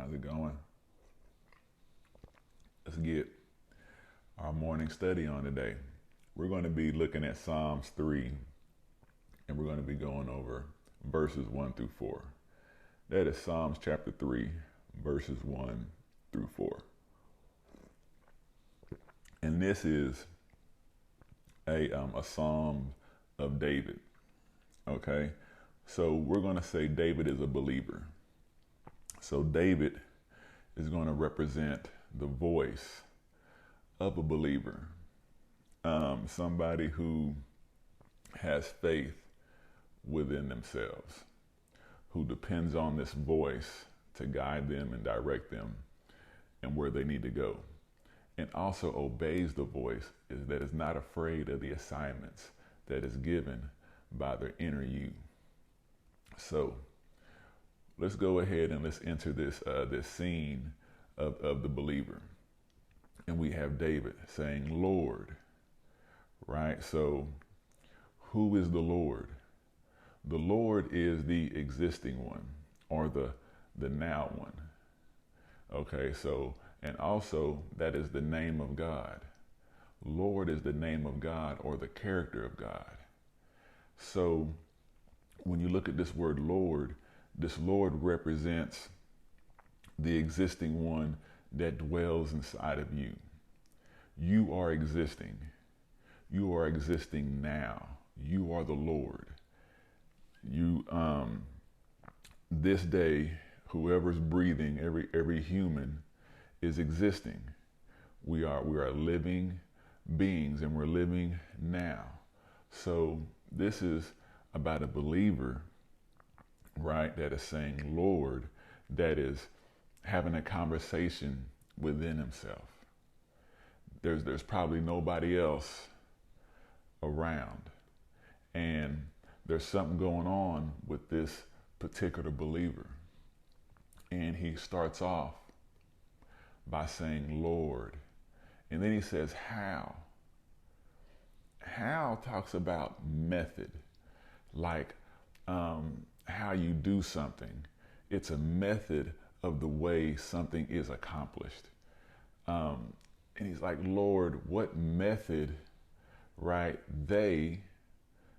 How's it going? Let's get our morning study on today. We're going to be looking at Psalms 3, and we're going to be going over verses 1 through 4. That is Psalms chapter 3, verses 1 through 4. And this is a psalm of David. Okay, so we're going to say David is a believer. So David is going to represent the voice of a believer, somebody who has faith within themselves, who depends on this voice to guide them and direct them and where they need to go, and also obeys the voice that is not afraid of the assignments that is given by their inner you. So let's go ahead and let's enter this scene of the believer. And we have David saying, Lord, right? So who is the Lord? The Lord is the existing one, or the now one. Okay, so, and also that is the name of God. Lord is the name of God, or the character of God. So when you look at this word Lord, this Lord represents the existing one that dwells inside of you. You are existing. You are existing now. You are the Lord. You, this day, whoever's breathing, every human is existing. We are living beings, and we're living now. So this is about a believer, right, that is saying Lord, that is having a conversation within himself. There's probably nobody else around, and there's something going on with this particular believer. And he starts off by saying Lord, and then he says how. How talks about method, like how you do something. It's a method of the way something is accomplished. And he's like, Lord, what method, right? They,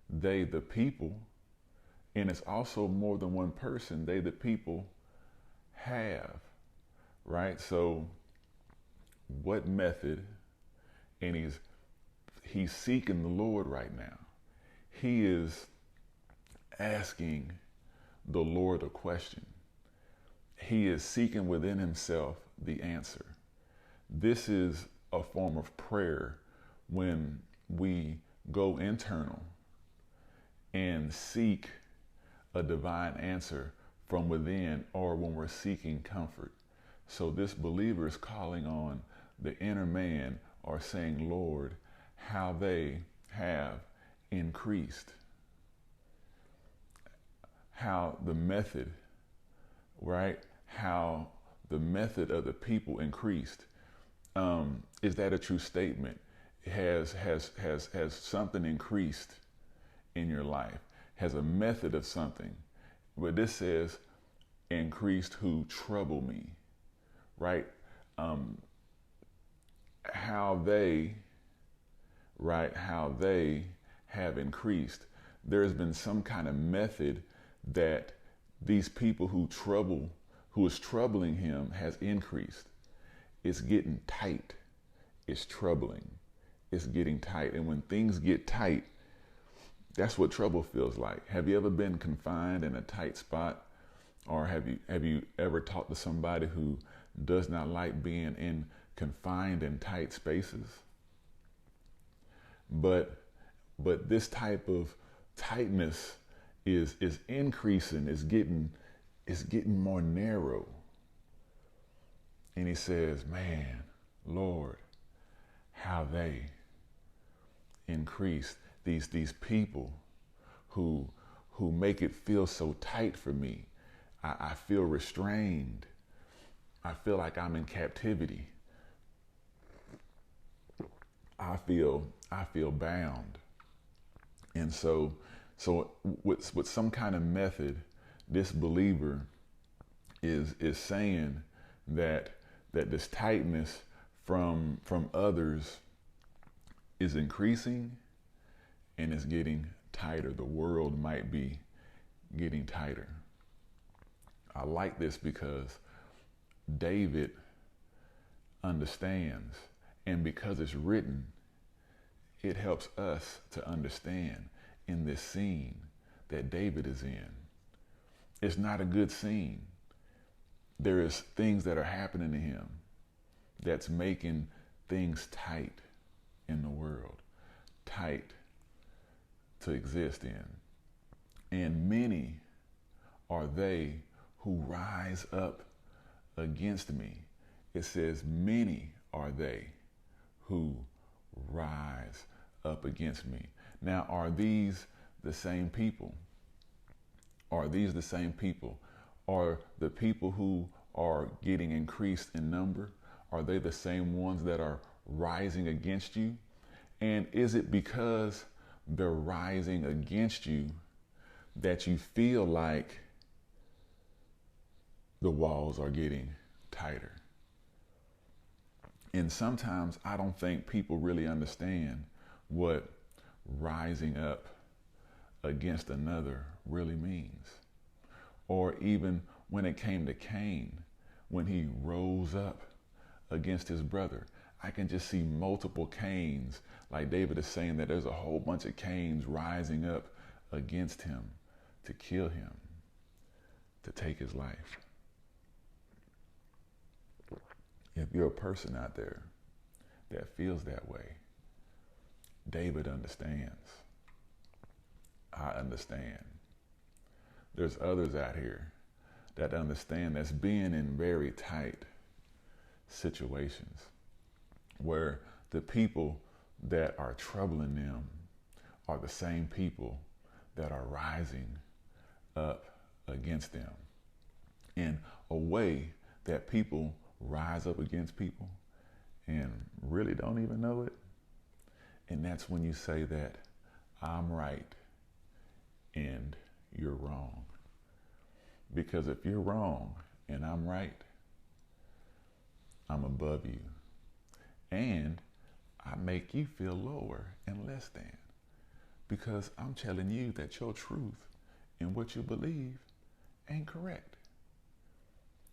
the people, and it's also more than one person, they, the people, have, right? So what method? And he's seeking the Lord right now. He is asking the Lord a question. He is seeking within himself the answer. This is a form of prayer when we go internal and seek a divine answer from within, or when we're seeking comfort. So this believer is calling on the inner man, or saying, Lord, how they have increased. How the method, right? How the method of the people increased. Is that a true statement? Has something increased in your life? Has a method of something? But this says, increased who trouble me, right? How they, right? How they have increased. There's been some kind of method that these people who is troubling him has increased. It's getting tight. It's troubling. It's getting tight. And when things get tight, that's what trouble feels like. Have you ever been confined in a tight spot? Or have you ever talked to somebody who does not like being confined in tight spaces? But this type of tightness is increasing, is getting more narrow. And he says, man, Lord, how they increased, these people who make it feel so tight for me. I feel restrained. I feel like I'm in captivity. I feel bound. And so with some kind of method, this believer is saying that this tightness from others is increasing and it's getting tighter. The world might be getting tighter. I like this because David understands, and because it's written, it helps us to understand in this scene that David is in. It's not a good scene. There is things that are happening to him that's making things tight in the world, tight to exist in. And many are they who rise up against me. It says, many are they who rise up against me. Now, are these the same people? Are these the same people? Are the people who are getting increased in number, are they the same ones that are rising against you? And is it because they're rising against you that you feel like the walls are getting tighter? And sometimes I don't think people really understand what rising up against another really means. Or even when it came to Cain, when he rose up against his brother, I can just see multiple Cains, like David is saying that there's a whole bunch of Cains rising up against him to kill him, to take his life. If you're a person out there that feels that way, David understands. I understand. There's others out here that understand, that's being in very tight situations where the people that are troubling them are the same people that are rising up against them. In a way that people rise up against people and really don't even know it. And that's when you say that I'm right and you're wrong. Because if you're wrong and I'm right, I'm above you. And I make you feel lower and less than. Because I'm telling you that your truth and what you believe ain't correct.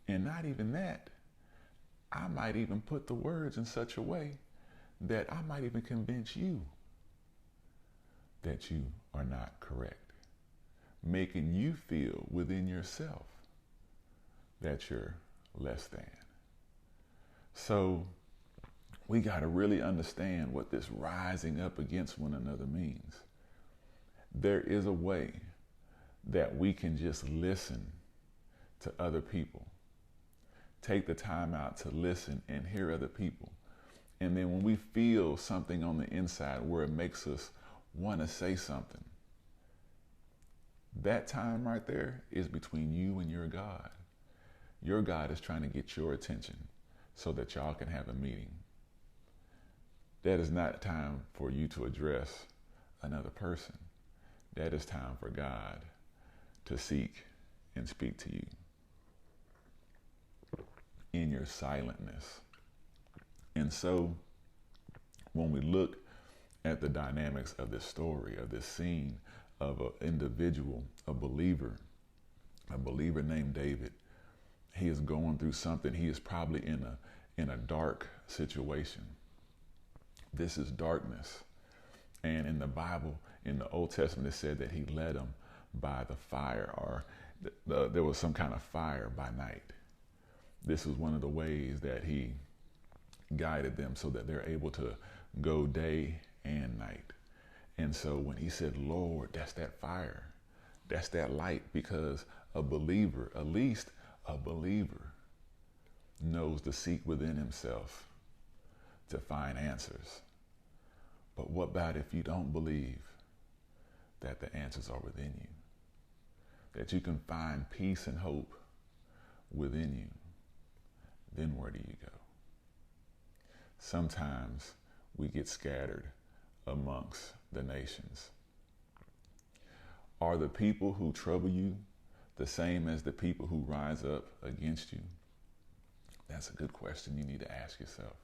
And not even that, I might even put the words in such a way that I might even convince you that you are not correct, making you feel within yourself that you're less than. So we got to really understand what this rising up against one another means. There is a way that we can just listen to other people. Take the time out to listen and hear other people. And then when we feel something on the inside where it makes us want to say something, that time right there is between you and your God. Your God is trying to get your attention so that y'all can have a meeting. That is not time for you to address another person. That is time for God to seek and speak to you in your silentness. And so when we look at the dynamics of this story, of this scene of an individual, a believer named David, he is going through something. He is probably in a dark situation. This is darkness. And in the Bible, in the Old Testament, it said that he led them by the fire, or there was some kind of fire by night. This was one of the ways that he guided them so that they're able to go day and night. And so when he said, Lord, that's that fire, that's that light, because a believer, at least a believer, knows to seek within himself to find answers. But what about if you don't believe that the answers are within you? That you can find peace and hope within you? Then where do you go? Sometimes we get scattered amongst the nations. Are the people who trouble you the same as the people who rise up against you? That's a good question you need to ask yourself.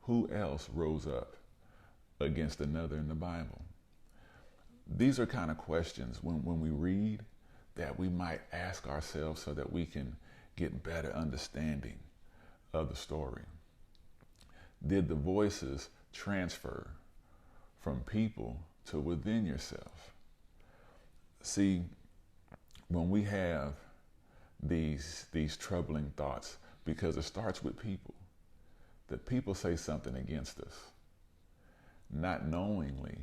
Who else rose up against another in the Bible? These are kind of questions when we read that we might ask ourselves so that we can get better understanding of the story. Did the voices transfer from people to within yourself? See, when we have these troubling thoughts, because it starts with people, that people say something against us, not knowingly,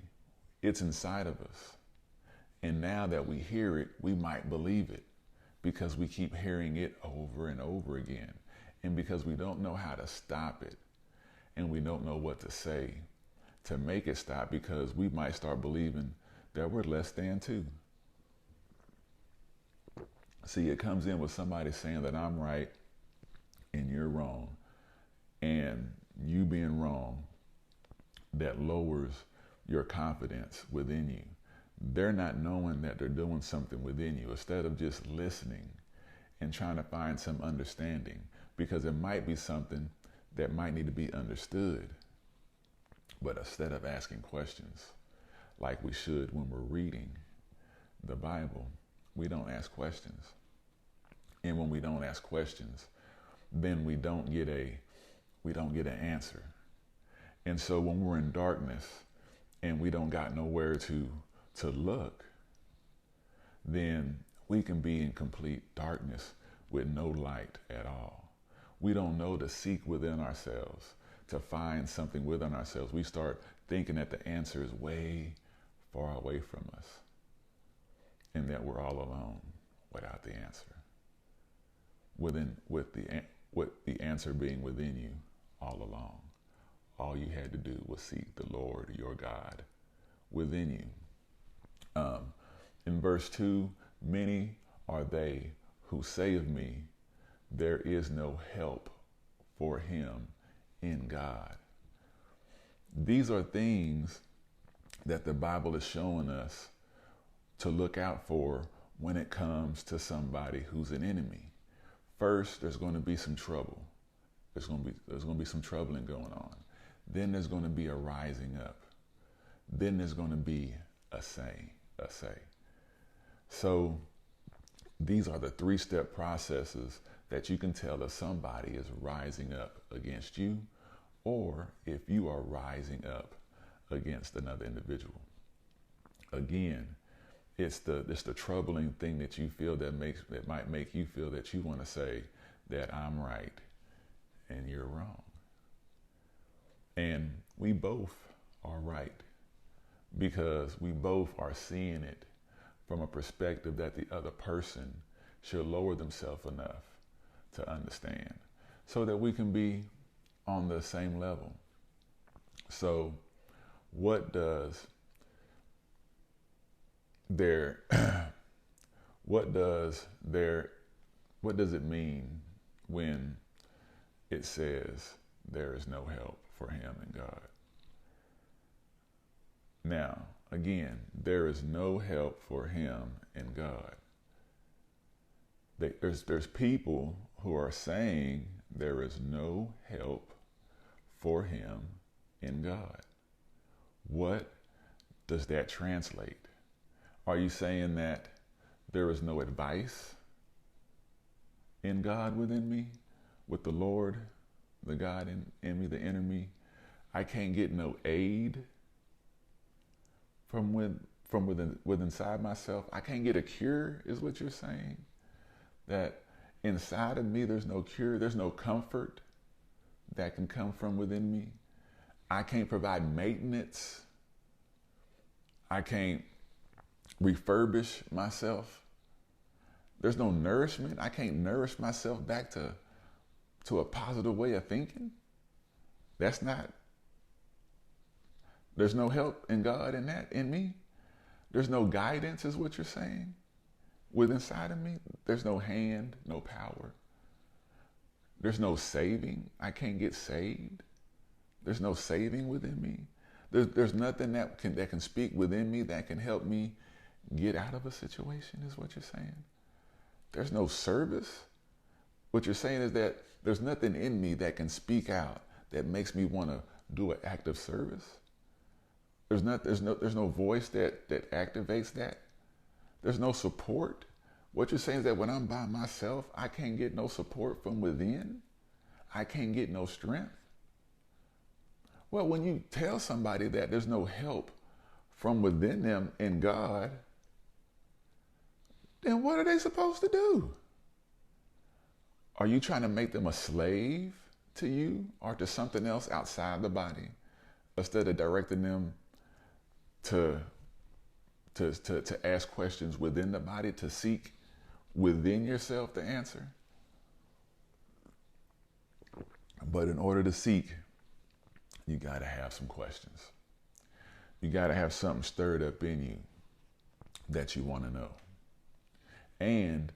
it's inside of us. And now that we hear it, we might believe it because we keep hearing it over and over again. And because we don't know how to stop it, and we don't know what to say to make it stop, because we might start believing that we're less than too. See, it comes in with somebody saying that I'm right and you're wrong. And you being wrong, that lowers your confidence within you. They're not knowing that they're doing something within you, instead of just listening and trying to find some understanding, because it might be something that might need to be understood. But instead of asking questions like we should when we're reading the Bible, we don't ask questions. And when we don't ask questions, then we don't get an answer. And so when we're in darkness and we don't got nowhere to look, then we can be in complete darkness with no light at all. We don't know to seek within ourselves, to find something within ourselves. We start thinking that the answer is way far away from us and that we're all alone without the answer. With the answer being within you all along. All you had to do was seek the Lord, your God, within you. In verse 2, many are they who say of me, there is no help for him in God. These are things that the Bible is showing us to look out for when it comes to somebody who's an enemy. First, there's going to be some trouble. There's going to be some troubling going on. Then there's going to be a rising up. Then there's going to be a say. So these are the 3-step processes that you can tell if somebody is rising up against you, or if you are rising up against another individual. Again, it's the troubling thing that you feel that might make you feel that you want to say that I'm right and you're wrong. And we both are right, because we both are seeing it from a perspective that the other person should lower themselves enough to understand, so that we can be on the same level. So what does it mean when it says there is no help for him in God? Now, again, there is no help for him in God. There's people who are saying there is no help for him in God. What does that translate? Are you saying that there is no advice in God within me, with the Lord, the God in me, the inner me? I can't get no aid from within inside myself. I can't get a cure, is what you're saying? That inside of me there's no cure, there's no comfort that can come from within me. I can't provide maintenance. I can't refurbish myself. There's no nourishment. I can't nourish myself back to a positive way of thinking. There's no help in God in me. There's no guidance, is what you're saying, within inside of me. There's no hand, no power. There's no saving. I can't get saved. There's no saving within me. There's nothing that can speak within me that can help me get out of a situation, is what you're saying. There's no service What you're saying is that there's nothing in me that can speak out that makes me want to do an act of service. There's no voice that activates that. There's no support. What you're saying is that when I'm by myself, I can't get no support from within. I can't get no strength. Well, when you tell somebody that there's no help from within them in God, then what are they supposed to do? Are you trying to make them a slave to you or to something else outside the body instead of directing them to ask questions within the body, to seek within yourself the answer? But in order to seek, you got to have some questions. You got to have something stirred up in you that you want to know. And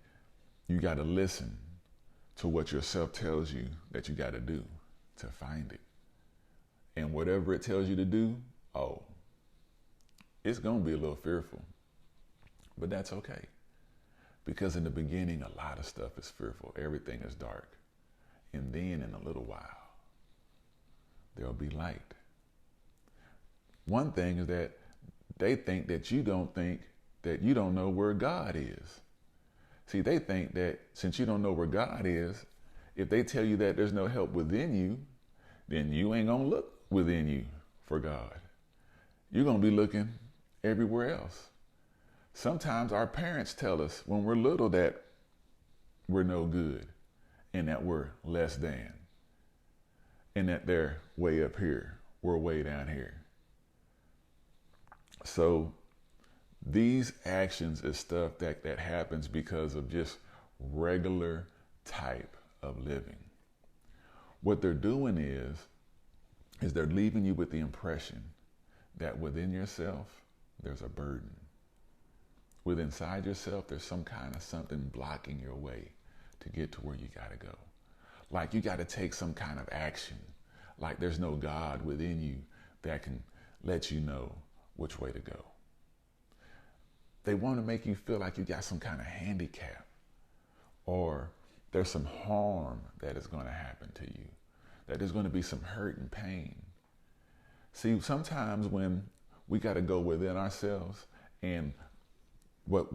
you got to listen to what yourself tells you that you got to do to find it. And whatever it tells you to do, it's going to be a little fearful. But that's okay. Because in the beginning, a lot of stuff is fearful. Everything is dark. And then in a little while, there'll be light. One thing is that they think that you don't know where God is. See, they think that since you don't know where God is, if they tell you that there's no help within you, then you ain't going to look within you for God. You're going to be looking everywhere else. Sometimes our parents tell us when we're little that we're no good and that we're less than and that they're way up here, we're way down here. So these actions is stuff that happens because of just regular type of living. What they're doing is they're leaving you with the impression that within yourself, there's a burden. Within inside yourself, there's some kind of something blocking your way to get to where you got to go. Like you got to take some kind of action. Like there's no God within you that can let you know which way to go. They want to make you feel like you got some kind of handicap or there's some harm that is going to happen to you, that there's going to be some hurt and pain. See, sometimes when we got to go within ourselves and what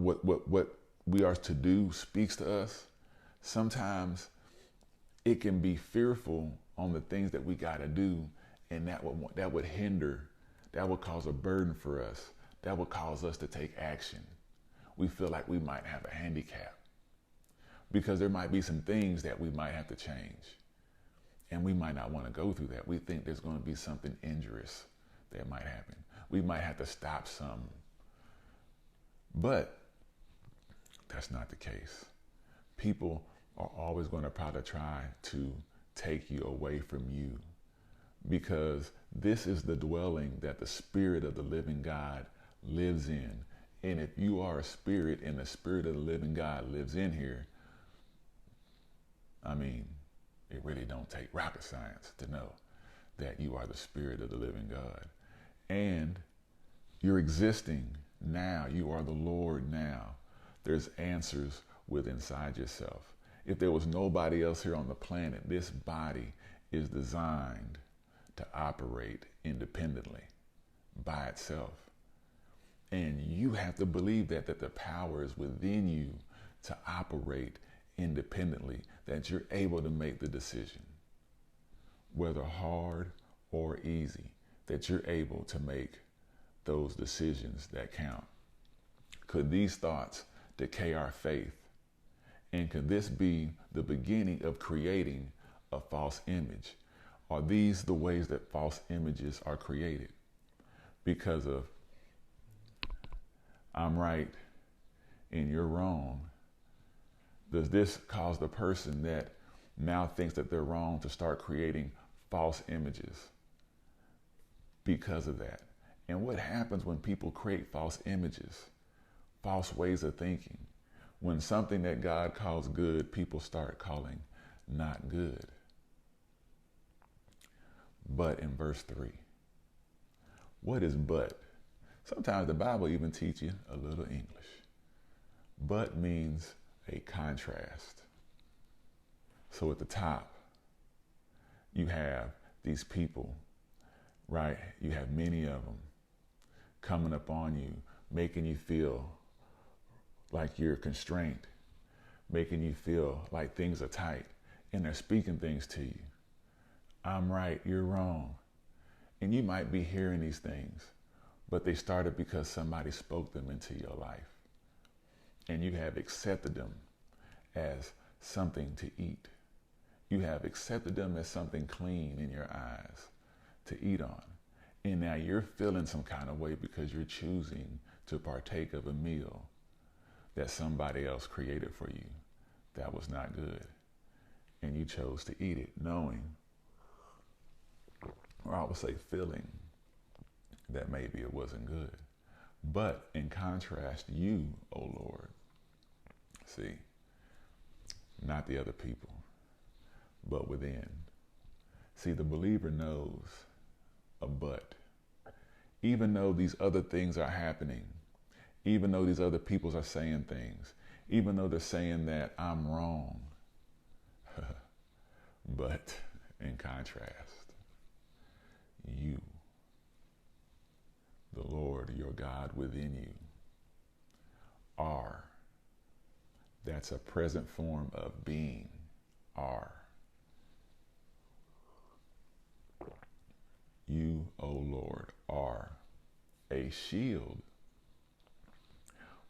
we are to do speaks to us, sometimes it can be fearful on the things that we got to do, and that would hinder, that would cause a burden for us, that would cause us to take action. We feel like we might have a handicap because there might be some things that we might have to change, and we might not want to go through that. We think there's going to be something injurious that might happen. We might have to stop some. But that's not the case. People are always going to probably try to take you away from you because this is the dwelling that the Spirit of the living God lives in. And if you are a spirit and the Spirit of the living God lives in here, I mean, it really don't take rocket science to know that you are the Spirit of the living God. And you're existing now. You are the Lord now. There's answers within inside yourself. If there was nobody else here on the planet, this body is designed to operate independently by itself. And you have to believe that the power is within you to operate independently, that you're able to make the decision, whether hard or easy, that you're able to make those decisions that count. Could these thoughts decay our faith? And could this be the beginning of creating a false image? Are these the ways that false images are created? Because of I'm right and you're wrong. Does this cause the person that now thinks that they're wrong to start creating false images because of that? And what happens when people create false images, false ways of thinking? When something that God calls good, people start calling not good. But in verse 3, what is but? Sometimes the Bible even teaches you a little English. But means a contrast. So at the top, you have these people, right? You have many of them coming up on you, making you feel like you're constrained, making you feel like things are tight, and they're speaking things to you. I'm right, you're wrong. And you might be hearing these things, but they started because somebody spoke them into your life. And you have accepted them as something to eat. You have accepted them as something clean in your eyes to eat on. And now you're feeling some kind of way because you're choosing to partake of a meal that somebody else created for you that was not good. And you chose to eat it knowing, or I would say feeling, that maybe it wasn't good. But in contrast, you, O Lord, see, not the other people, but within. See, the believer knows a but. Even though these other things are happening, even though these other peoples are saying things, even though they're saying that I'm wrong, but in contrast, you, the Lord, your God within you, are. That's a present form of being, are. You, O Lord, are a shield.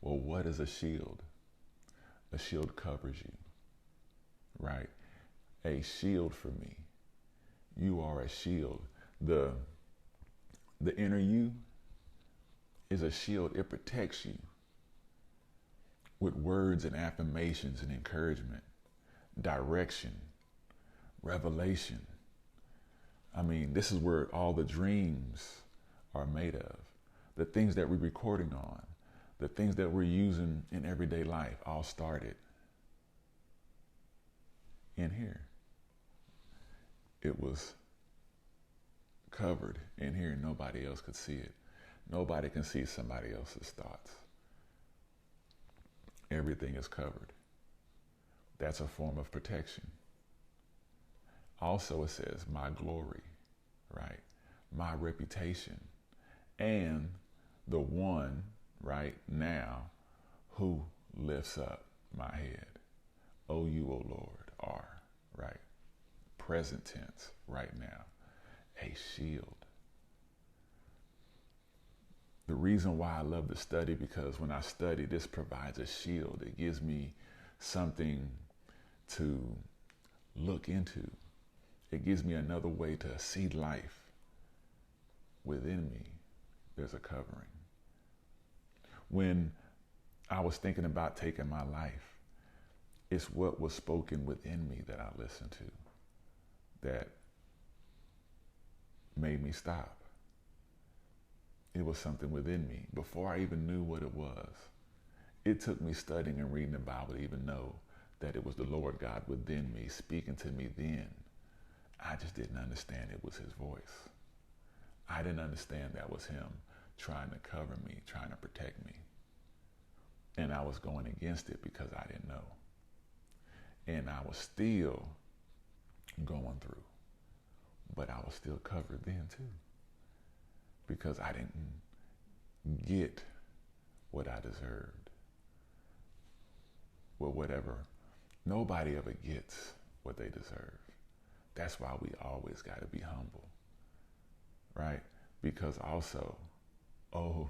Well, what is a shield? A shield covers you, right? A shield for me. You are a shield. The inner you is a shield. It protects you with words and affirmations and encouragement, direction, revelation. I mean, this is where all the dreams are made of. The things that we're recording on, the things that we're using in everyday life all started in here. It was covered in here. Nobody else could see it. Nobody can see somebody else's thoughts. Everything is covered. That's a form of protection. Also, it says, my glory, right? My reputation. And the one, right now, who lifts up my head. O you, O Lord, are, right? Present tense, right now. A shield. The reason why I love to study, because when I study, this provides a shield. It gives me something to look into. It gives me another way to see life. Within me, there's a covering. When I was thinking about taking my life, it's what was spoken within me that I listened to that made me stop. It was something within me before I even knew what it was. It took me studying and reading the Bible to even know that it was the Lord God within me speaking to me then. I just didn't understand it was his voice. I didn't understand that was him trying to cover me, trying to protect me. And I was going against it because I didn't know. And I was still going through. But I was still covered then too. Because I didn't get what I deserved. Well, whatever. Nobody ever gets what they deserve. That's why we always got to be humble. Right? Because also, oh,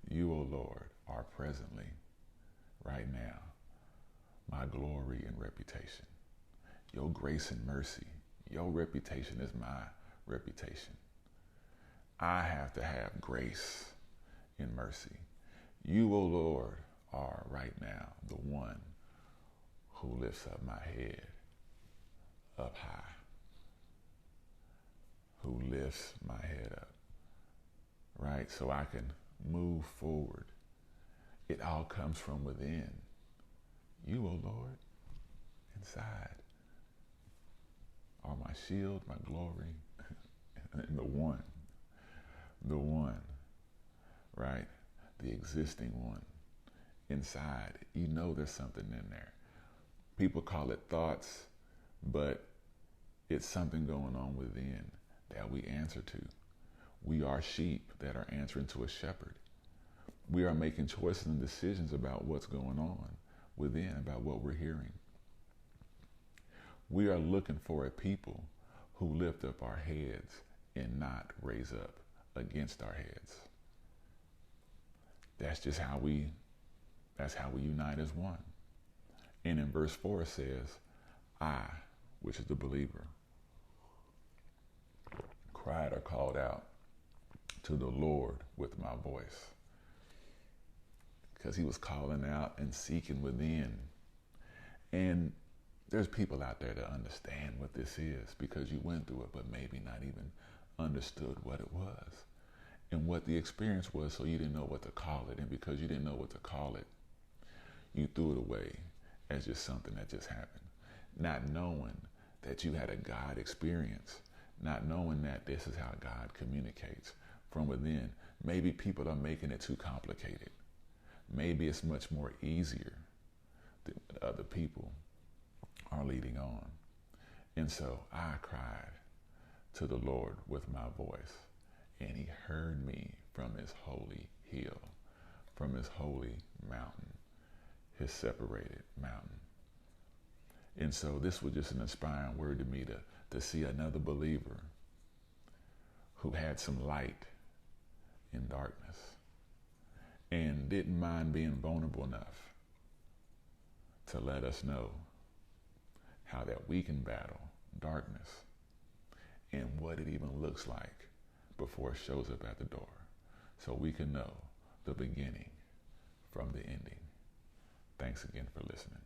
you, O Lord, are presently, right now, my glory and reputation. Your grace and mercy. Your reputation is my reputation. I have to have grace and mercy. You, O Lord, are right now the one who lifts up my head up high, who lifts my head up, right? So I can move forward. It all comes from within. You, O Lord, inside are my shield, my glory, and the one, right? The existing one inside. You know there's something in there. People call it thoughts, but it's something going on within that we answer to. We are sheep that are answering to a shepherd. We are making choices and decisions about what's going on within, about what we're hearing. We are looking for a people who lift up our heads and not raise up against our heads. That's how we unite as one. And in verse 4 it says, I, which is the believer, cried or called out to the Lord with my voice. Because he was calling out and seeking within. And there's people out there that understand what this is because you went through it, but maybe not even understood what it was and what the experience was, so you didn't know what to call it. And because you didn't know what to call it, you threw it away as just something that just happened, not knowing that you had a God experience, not knowing that this is how God communicates from within. Maybe people are making it too complicated. Maybe it's much more easier than other people are leading on. And so I cried to the Lord with my voice, and he heard me from his holy hill, from his holy mountain, his separated mountain. And so this was just an inspiring word to me to see another believer who had some light in darkness and didn't mind being vulnerable enough to let us know how that we can battle darkness and what it even looks like before it shows up at the door, so we can know the beginning from the ending. Thanks again for listening.